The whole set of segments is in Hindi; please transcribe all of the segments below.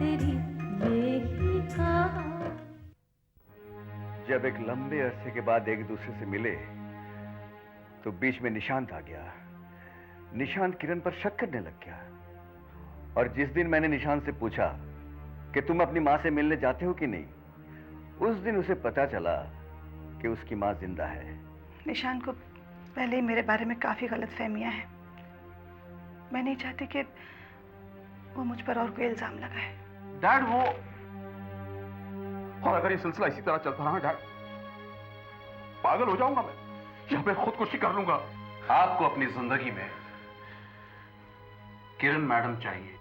तेरी यही कहा। जब एक लंबे अरसे के बाद एक दूसरे से मिले तो बीच में निशांत आ गया। निशांत किरण पर शक करने लग गया और जिस दिन मैंने निशांत से पूछा कि तुम अपनी मां से मिलने जाते हो कि नहीं, उस दिन उसे पता चला कि उसकी मां जिंदा है। निशांत को पहले ही मेरे बारे में काफी गलतफहमियां हैं। मैं नहीं चाहती कि वो मुझ पर और कोई इल्जाम लगाए। डैड वो, और अगर ये सिलसिला इसी तरह चलता रहा डैड, पागल हो जाऊंगा मैं, या मैं खुदकुशी कर लूंगा। आपको अपनी जिंदगी में किरण मैडम चाहिए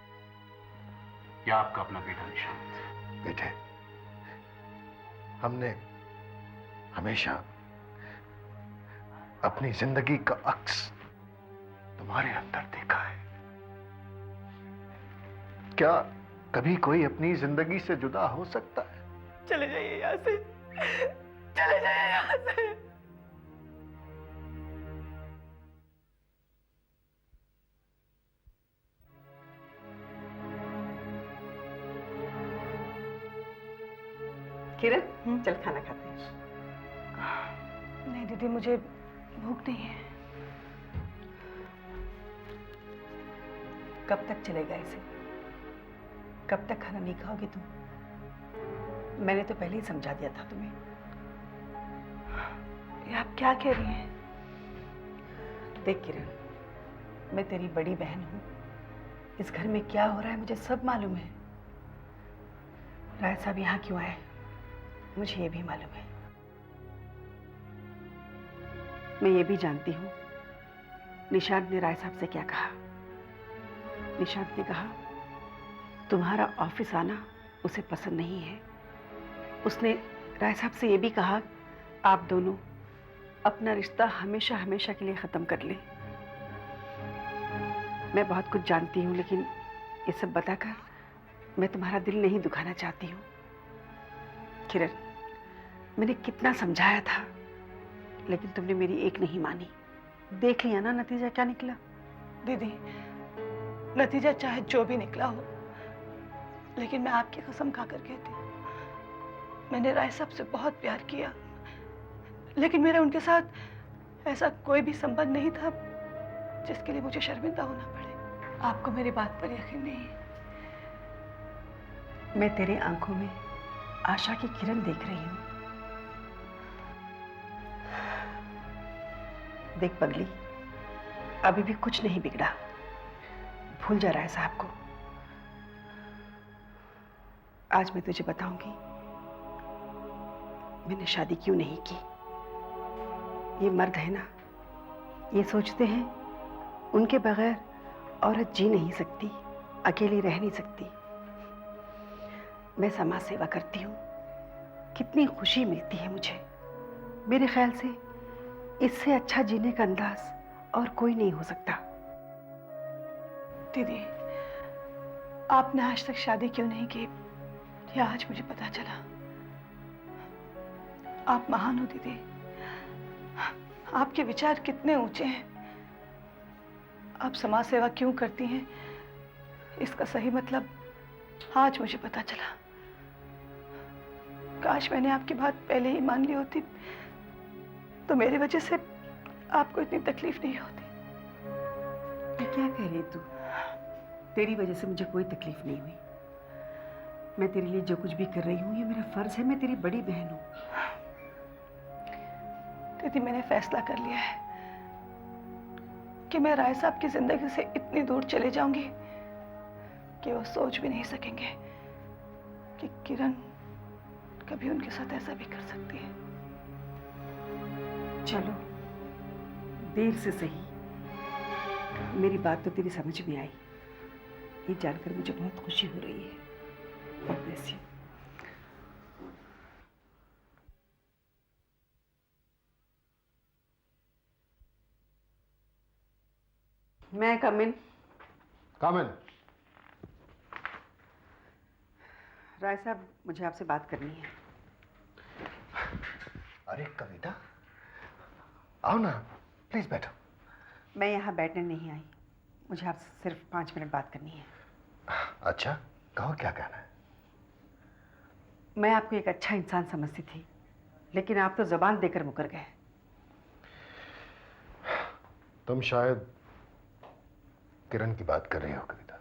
या आपका अपना बेटा निशांत? बेटे, हमने हमेशा अपनी जिंदगी का अक्स तुम्हारे अंदर देखा है। क्या कभी कोई अपनी जिंदगी से जुदा हो सकता है? चले जाइए यहाँ से, चले जाइए यहाँ से। किरण, चल खाना खाते हैं। नहीं दीदी, मुझे भूख नहीं है। कब तक चलेगा इसे? कब तक खाना नहीं खाओगी तुम? मैंने तो पहले ही समझा दिया था तुम्हें। ये आप क्या कह रही हैं? देख किरण, मैं तेरी बड़ी बहन हूं। इस घर में क्या हो रहा है मुझे सब मालूम है। राय साहब यहाँ क्यों आए मुझे ये भी मालूम है। मैं ये भी जानती हूँ निशांत ने राय साहब से क्या कहा। निशांत ने कहा तुम्हारा ऑफिस आना उसे पसंद नहीं है। उसने राय साहब से ये भी कहा आप दोनों अपना रिश्ता हमेशा हमेशा के लिए खत्म कर लें। मैं बहुत कुछ जानती हूँ, लेकिन ये सब बताकर मैं तुम्हारा दिल नहीं दुखाना चाहती हूँ। किरण, मैंने कितना समझाया था, लेकिन तुमने मेरी एक नहीं मानी। देख लिया ना नतीजा क्या निकला। दीदी, नतीजा चाहे जो भी निकला हो, लेकिन मैं आपकी कसम खाकर कहती हूँ, मैंने राय साहब से बहुत प्यार किया, लेकिन मेरा उनके साथ ऐसा कोई भी संबंध नहीं था जिसके लिए मुझे शर्मिंदा होना पड़े। आपको मेरी बात पर यकीन नहीं है? मैं तेरे आंखों में आशा की किरण देख रही हूँ। देख पगली, अभी भी कुछ नहीं बिगड़ा। भूल जा रहा है साहब को। आज मैं तुझे बताऊंगी मैंने शादी क्यों नहीं की। ये मर्द है ना, ये सोचते हैं उनके बगैर औरत जी नहीं सकती, अकेली रह नहीं सकती। मैं समाज सेवा करती हूँ, कितनी खुशी मिलती है मुझे। मेरे ख्याल से इससे अच्छा जीने का अंदाज और कोई नहीं हो सकता। दीदी, आपने आज तक शादी क्यों नहीं की, यह आज मुझे पता चला। आप महान हो दीदी, आपके विचार कितने ऊंचे हैं। आप समाज सेवा क्यों करती हैं, इसका सही मतलब आज मुझे पता चला। काश मैंने आपकी बात पहले ही मान ली होती, तो मेरी वजह से आपको इतनी तकलीफ नहीं होती। ये क्या कह रही तू? तेरी वजह से मुझे कोई तकलीफ नहीं हुई। मैं तेरे लिए जो कुछ भी कर रही हूँ ये मेरा फर्ज है। मैं तेरी बड़ी बहन हूँ। दीदी, मैंने फैसला कर लिया है कि मैं राय साहब की जिंदगी से इतनी दूर चले जाऊंगी कि वो सोच भी नहीं सकेंगे कि किरण कभी उनके साथ ऐसा भी कर सकती है। चलो, देर से सही मेरी बात तो तेरी समझ में आई। ये जानकर मुझे बहुत खुशी हो रही है। God bless you. मैं कम इन। राय साहब, मुझे आपसे बात करनी है। अरे कविता, आओ ना, प्लीज बैठो। मैं यहाँ बैठने नहीं आई, मुझे आपसे सिर्फ 5 मिनट बात करनी है। अच्छा, कहो क्या कहना है। मैं आपको एक अच्छा इंसान समझती थी, लेकिन आप तो जबान देकर मुकर गए। तुम शायद किरण की बात कर रही हो कविता।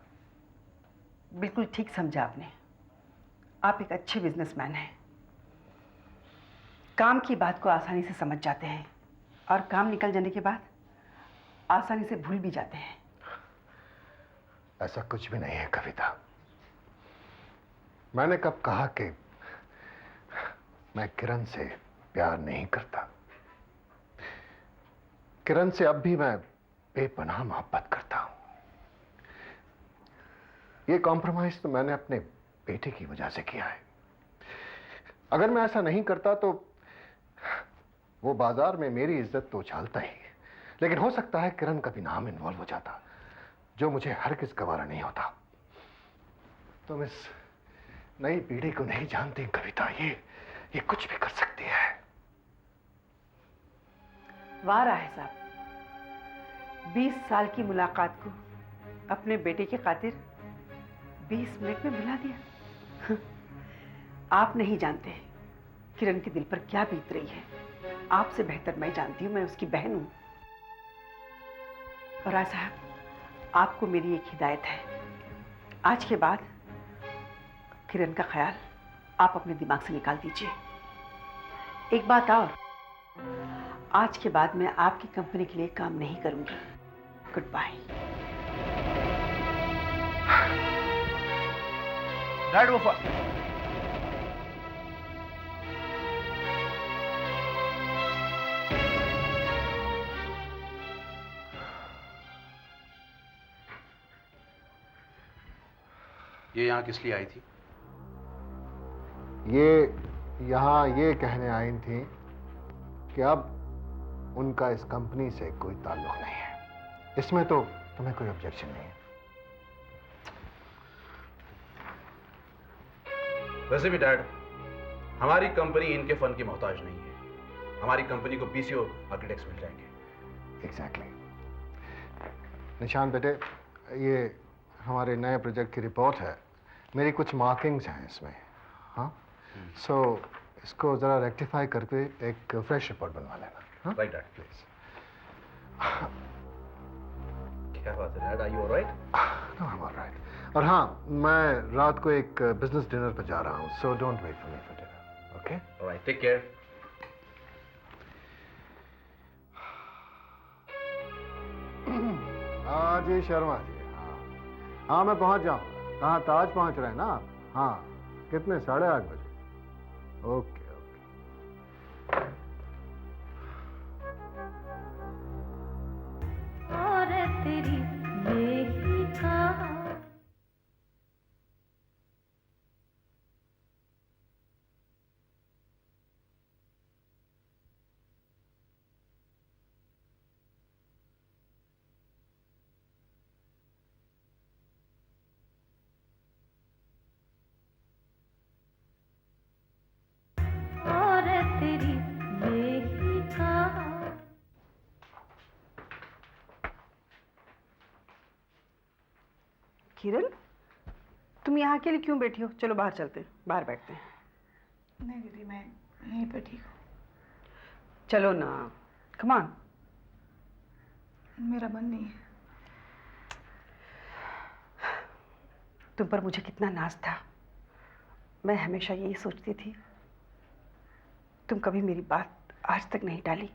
बिल्कुल ठीक समझा आपने। आप एक अच्छे बिजनेसमैन हैं, काम की बात को आसानी से समझ जाते हैं और काम निकल जाने के बाद आसानी से भूल भी जाते हैं। ऐसा कुछ भी नहीं है कविता। मैंने कब कहा कि मैं किरण से प्यार नहीं करता? किरण से अब भी मैं बेपनाह मोहब्बत करता हूं। ये कॉम्प्रोमाइज तो मैंने अपने बेटे की वजह से किया है। अगर मैं ऐसा नहीं करता तो वो बाजार में मेरी इज्जत तो उछालता ही, लेकिन हो सकता है किरण का भी नाम इन्वॉल्व हो जाता, जो मुझे हरगिज़ गवारा नहीं होता। तुम इस नई पीढ़ी को नहीं जानती कविता, ये कुछ भी कर सकती है। वाह राय साहब, 20 साल की मुलाकात को अपने बेटे की खातिर 20 मिनट में भुला दिया। आप नहीं जानते किरण के दिल पर क्या बीत रही है। आपसे बेहतर मैं जानती हूं, मैं उसकी बहन हूं। और राय साहब, आपको मेरी एक हिदायत है, आज के बाद किरण का ख्याल आप अपने दिमाग से निकाल दीजिए। एक बात और, आज के बाद मैं आपकी कंपनी के लिए काम नहीं करूंगी। Good bye. डैड वो ये यहाँ किस लिए आई थी? ये यहाँ ये कहने आई थी कि अब उनका इस कंपनी से कोई ताल्लुक नहीं है। इसमें तो तुम्हें कोई ऑब्जेक्शन नहीं है? वैसे भी डैड, हमारी कंपनी इनके फंड की मोहताज नहीं है। हमारी कंपनी को बीसीओ आर्किटेक्ट्स मिल जाएंगे। एग्जैक्टली। निशांत बेटे, ये हमारे नए प्रोजेक्ट की रिपोर्ट है। मेरी कुछ मार्किंग्स हैं इसमें। हाँ, सो इसको ज़रा रेक्टिफाई करके एक फ्रेश रिपोर्ट बनवा लेना। हाँ, राइट डैड। प्लीज। क्या बात है dad, are you alright? No, I am alright. और हाँ, मैं रात को एक बिजनेस डिनर पर जा रहा हूँ, so don't wait for me for dinner. Okay? Alright, take care. हाँ जी शर्मा जी, हाँ मैं पहुंच जाऊंगा। कहाँ ताज पहुंच रहे हैं ना आप? हाँ, कितने? 8:30 बजे? Okay okay. और तेरी यही कहा और तेरी यही कहा। किरण, तुम यहाँ अकेले क्यों बैठी हो? चलो बाहर चलते हैं, बाहर बैठते हैं। नहीं दीदी, मैं यहीं पर ठीक हूँ। चलो ना, कम ऑन। मेरा मन नहीं है। तुम पर मुझे कितना नाज था। मैं हमेशा यही सोचती थी, तुम कभी मेरी बात आज तक नहीं टाली,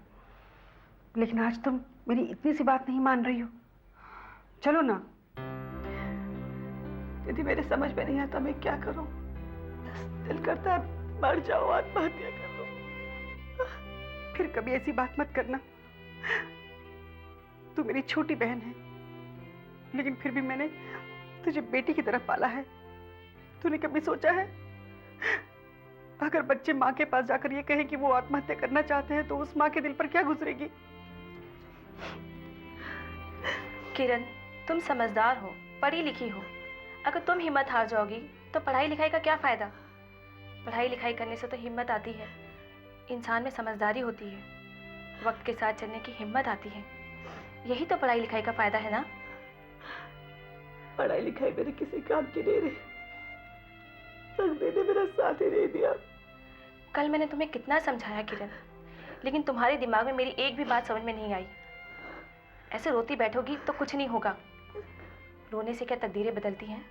लेकिन आज तुम मेरी इतनी सी बात नहीं मान रही हो। चलो ना। दीदी, मेरे समझ में नहीं आता मैं क्या करूं। दिल करता है मर जाओ, आत्महत्या कर लो। फिर कभी ऐसी बात मत करना। तू मेरी छोटी बहन है, लेकिन फिर भी मैंने तुझे बेटी की तरह पाला है। तूने कभी सोचा है, अगर बच्चे माँ के पास जाकर ये कहे कि वो आत्महत्या करना चाहते हैं, तो उस माँ के दिल पर क्या गुजरेगी? किरण, तुम समझदार हो, पढ़ी लिखी हो। अगर तुम हिम्मत हार जाओगी तो पढ़ाई लिखाई का क्या फायदा? पढ़ाई लिखाई करने से तो हिम्मत आती है, इंसान में समझदारी होती है, वक्त के साथ चलने की हिम्मत आती है। यही तो पढ़ाई लिखाई का फायदा है ना। पढ़ाई लिखाई मेरे किसी काम की नहीं रही। सब बेटे मेरा साथ ही नहीं दिया। कल मैंने तुम्हें कितना समझाया किरण, लेकिन तुम्हारे दिमाग में मेरी एक भी बात समझ में नहीं आई। ऐसे रोती बैठोगी तो कुछ नहीं होगा। रोने से क्या तकदीरें बदलती हैं?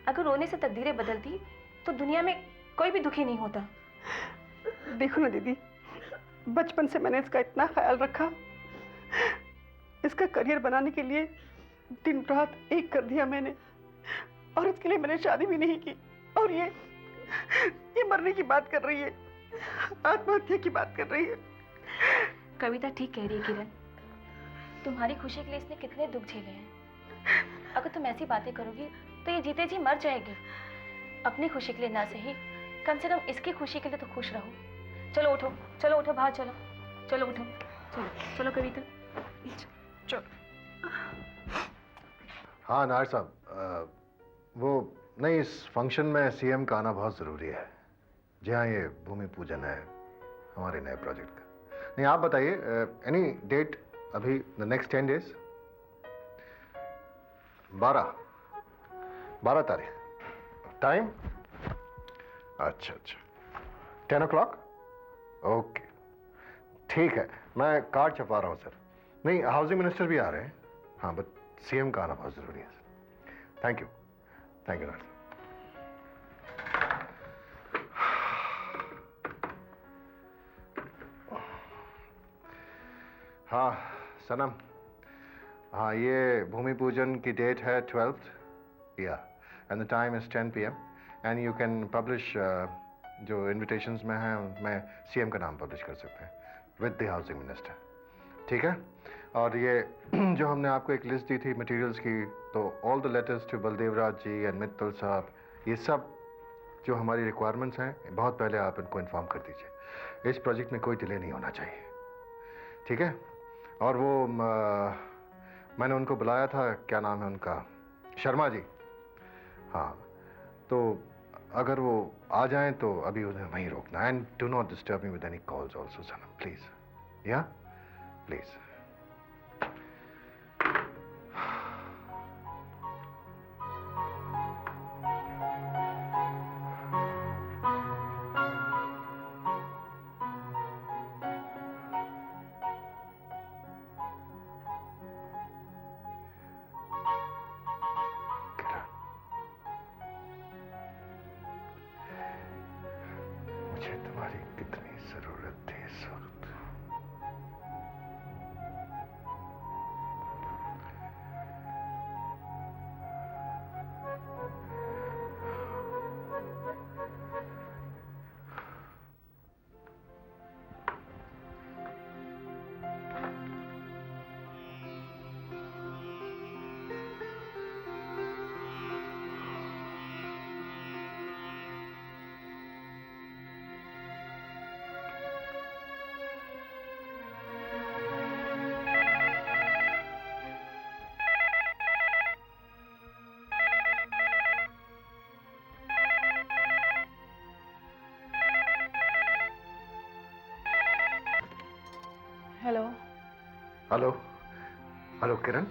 अगर रोने से तकदीरें बदलती तो दुनिया में कोई भी दुखी नहीं होता। देखो ना दीदी, बचपन से मैंने इसका इतना ख्याल रखा, इसका करियर बनाने के लिए दिन रात एक कर दिया मैंने, और इसके लिए मैंने शादी भी नहीं की। और ये मरने की बात कर रही है, आत्महत्या की बात कर रही है। कविता ठीक कह रही है किरण, तुम्हारी खुशी के लिए इसने कितने दुख झेले हैं। अगर तुम ऐसी बातें करोगी तो ये जीते जी मर जाएगी। अपनी खुशी के लिए ना सही, कम से कम इसकी खुशी के लिए तो खुश रहो। चलो उठो, चलो उठो, बाहर चलो, चलो उठो, चलो चलो कविता, चलो। हाँ नायर साहब, वो नहीं, इस फंक्शन में सीएम का आना बहुत ज़रूरी है। जी हाँ, ये भूमि पूजन है हमारे नए प्रोजेक्ट का। नहीं, आप बताइए, एनी डेट अभी द नेक्स्ट 10 डेज? 12 तारीख। टाइम? अच्छा, 10 o'clock? ओके, ठीक है, मैं कार्ड छपवा रहा हूँ सर। नहीं, हाउसिंग मिनिस्टर भी आ रहे हैं। हाँ, बट सीएम का आना बहुत ज़रूरी है सर। थैंक यू नायर साहब। हाँ सनम, हाँ, ये भूमि पूजन की डेट है 12th, या, and the time is 10 PM, and you can publish जो इनविटेशंस में हैं उनमें सीएम का नाम पब्लिश कर सकते हैं विद द हाउसिंग मिनिस्टर, ठीक है? और ये जो हमने आपको एक लिस्ट दी थी मटेरियल्स की, तो all the letters to Baldevraj ji and Mittal साहब, ये सब जो हमारी रिक्वायरमेंट्स हैं, बहुत पहले आप इनको इन्फॉर्म कर दीजिए। इस प्रोजेक्ट में कोई डिले नहीं होना चाहिए, ठीक है? और वो मैंने उनको बुलाया था, क्या नाम है उनका, शर्मा जी। हाँ, तो अगर वो आ जाएं तो अभी उन्हें वहीं रोकना। And do not disturb me with any calls also Sanam, please. या प्लीज। मुझे तुम्हारी कितनी जरूरत थी इस वक्त। हेलो। हेलो, हेलो किरण।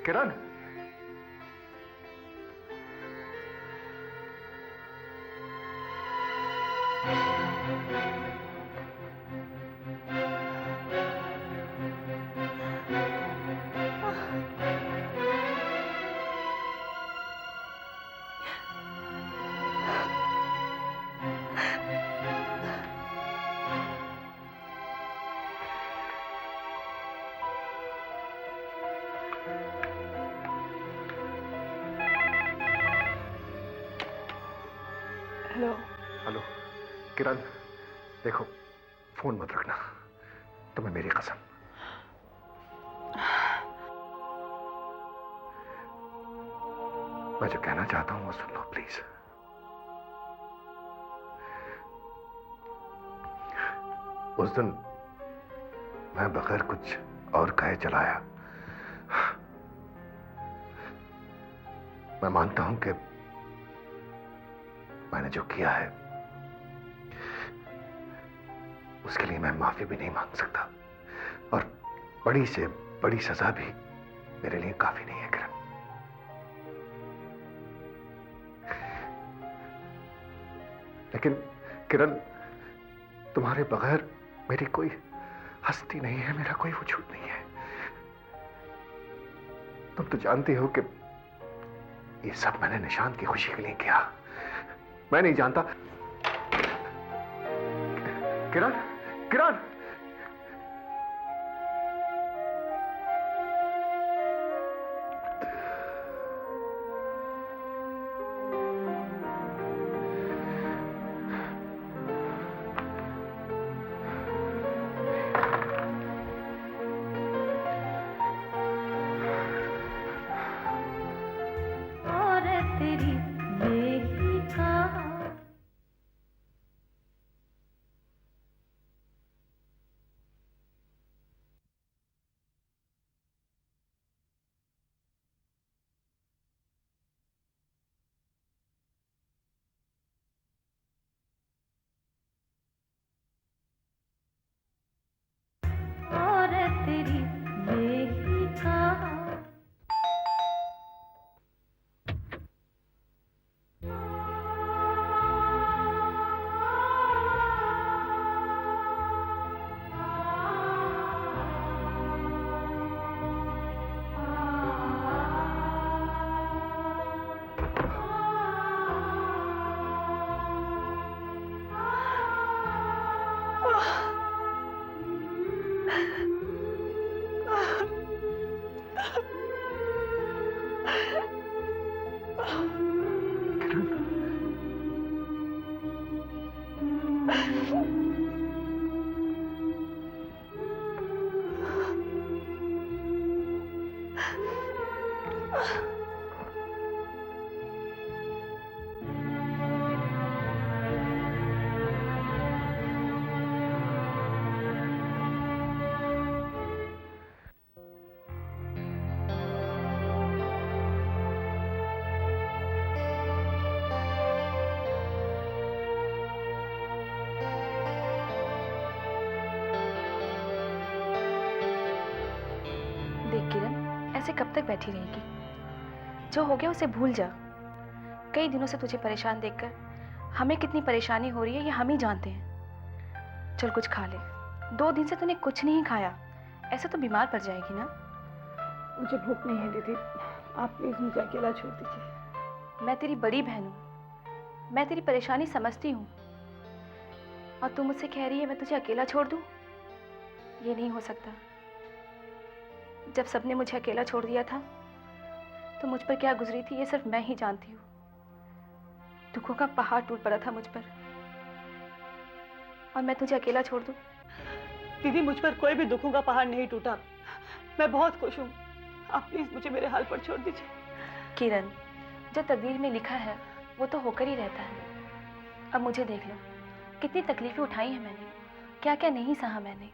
किरण, हेलो। हेलो किरण, देखो, फोन मत रखना, तुम्हें मेरी कसम। मैं जो कहना चाहता हूं वो सुन लो प्लीज। उस दिन मैं बगैर कुछ और कहे चला आया। मैं मानता हूं कि मैंने जो किया है उसके लिए मैं माफी भी नहीं मांग सकता, और बड़ी से बड़ी सजा भी मेरे लिए काफी नहीं है किरण। लेकिन किरण, तुम्हारे बगैर मेरी कोई हस्ती नहीं है, मेरा कोई वजूद नहीं है। तुम तो जानती हो कि ये सब मैंने निशांत की खुशी के लिए किया। मैं नहीं जानता। किरण, किरण, और तेरी बेही कहाँ और तेरी बेही कहाँ देख किरण, ऐसे कब तक बैठी रहेगी? जो हो गया उसे भूल जा। कई दिनों से तुझे परेशान देखकर हमें कितनी परेशानी हो रही है ये हम ही जानते हैं। चल कुछ खा ले। 2 दिन से तूने कुछ नहीं खाया, ऐसे तो बीमार पड़ जाएगी ना। मुझे भूख नहीं है दीदी, आप प्लीज मुझे अकेला छोड़ दीजिए। मैं तेरी बड़ी बहन हूँ, मैं तेरी परेशानी समझती हूँ, और तू मुझसे कह रही है मैं तुझे अकेला छोड़ दूँ? ये नहीं हो सकता। जब सबने मुझे अकेला छोड़ दिया था तो मुझ पर क्या गुजरी थी ये सिर्फ मैं ही जानती हूँ। दुखों का पहाड़ टूट पड़ा था मुझ पर, और मैं तुझे अकेला छोड़ दूँ? दीदी मुझ पर कोई भी दुखों का पहाड़ नहीं टूटा, मैं बहुत खुश हूँ। आप प्लीज मुझे मेरे हाल पर छोड़ दीजिए। किरण, जो तकदीर में लिखा है वो तो होकर ही रहता है। अब मुझे देख लो, कितनी तकलीफें उठाई हैं मैंने, क्या क्या नहीं सहा मैंने।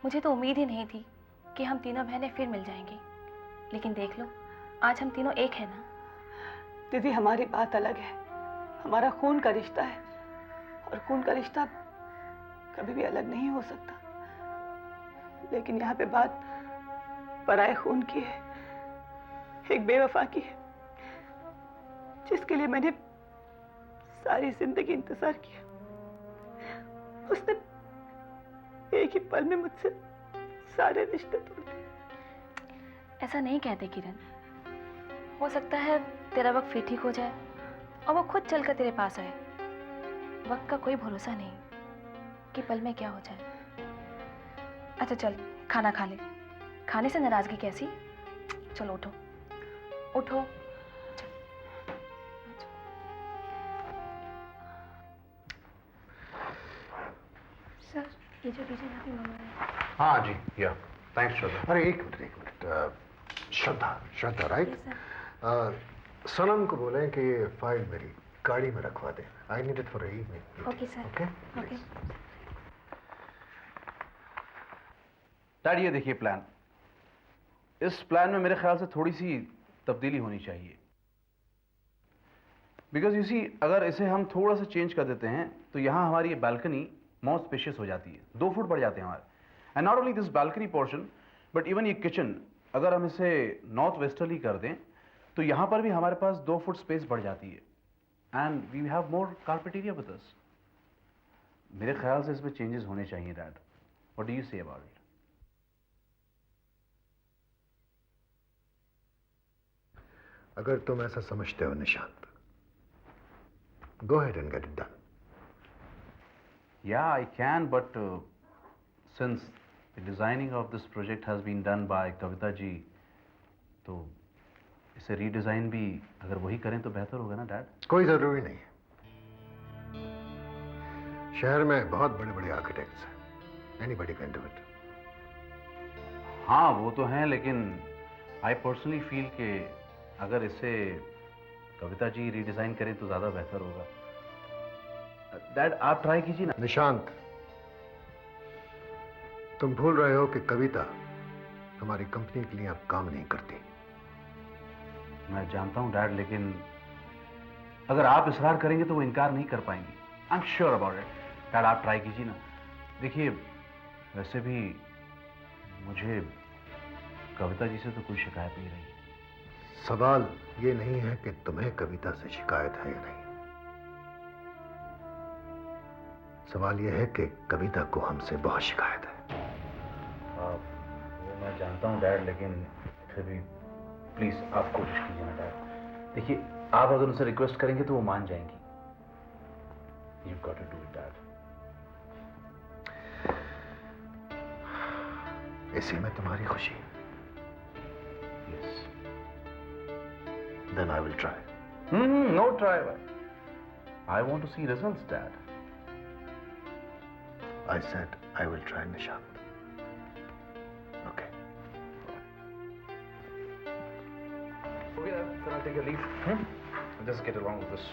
मुझे तो उम्मीद ही नहीं थी कि हम तीनों बहनें फिर मिल जाएंगी, लेकिन देख लो आज हम तीनों एक है ना। दीदी हमारी बात अलग है, हमारा खून का रिश्ता है, और खून का रिश्ता कभी भी अलग नहीं हो सकता। लेकिन यहाँ पे बात पराए खून की है, एक बेवफा की है, जिसके लिए मैंने सारी जिंदगी इंतजार किया। उसने एक ही पल में मुझसे सारे रिश्ते तोड़ दिए। ऐसा नहीं कहते किरण, हो सकता है तेरा वक्त फिर ठीक हो जाए और वो खुद चलकर तेरे पास आए। वक्त का कोई भरोसा नहीं कि पल में क्या हो जाए। अच्छा चल खाना खा ले, खाने से नाराजगी कैसी? चलो उठो उठो। सर ये जो डीजे यहाँ पे मंगा रहे हैं। हाँ जी, या थैंक्स श्रद्धा। अरे एक मिनट, श्रद्धा, श्रद्धा राइट? सनम को बोलें कि ये फाइल मेरी गाड़ी में रखवा दें। I need it for evening. Okay sir. Okay okay. Dad ये देखिए प्लान। इस प्लान में मेरे ख्याल से थोड़ी सी तब्दीली होनी चाहिए। बिकॉज यू सी, अगर इसे हम थोड़ा सा चेंज कर देते हैं तो यहाँ हमारी ये बालकनी मोर स्पेशियस हो जाती है, 2 फुट बढ़ जाते हैं हमारे। And not only this balcony portion but even ये किचन, अगर हम इसे नॉर्थ वेस्टर्ली कर दें तो यहाँ पर भी हमारे पास 2 फुट स्पेस बढ़ जाती है and we have more carpet area with us. मेरे ख्याल से इसमें चेंजेस होने चाहिए dad. What do you say about it? अगर तुम ऐसा समझते हो निशांत, गो ahead and get it done. Yeah, I can, but since the designing of this project has been done by Kavita ji, तो इसे रीडिजाइन भी अगर वही करें तो बेहतर होगा ना डैड? कोई जरूरी नहीं है। शहर में बहुत बड़े बड़े आर्किटेक्ट्स हैं, एनीबॉडी कैन डू इट। हाँ वो तो हैं, लेकिन आई पर्सनली फील कि अगर इसे कविता जी रीडिजाइन करें तो ज्यादा बेहतर होगा। डैड आप ट्राई कीजिए ना। निशांत, तुम भूल रहे हो कि कविता हमारी कंपनी के लिए अब काम नहीं करती। मैं जानता हूं डैड, लेकिन अगर आप इसरार करेंगे तो वो इनकार नहीं कर पाएंगी। I am sure about it. Dad आप ट्राई कीजिए ना। देखिए वैसे भी मुझे कविता जी से तो कोई शिकायत नहीं रही। सवाल ये नहीं है कि तुम्हें कविता से शिकायत है या नहीं, सवाल यह है कि कविता को हमसे बहुत शिकायत है। वो मैं जानता हूं डैड, लेकिन फिर भी प्लीज आप कोशिश कीजिए ना डैड। देखिए आप अगर उनसे रिक्वेस्ट करेंगे तो वो मान जाएंगी। You got to do it dad. इसी में तुम्हारी खुशी। Yes. Then I will try. No try. I want to see results, Dad. I said I will try, Nishant. Okay. Okay, then I'll take a leave. I'll just get along with this.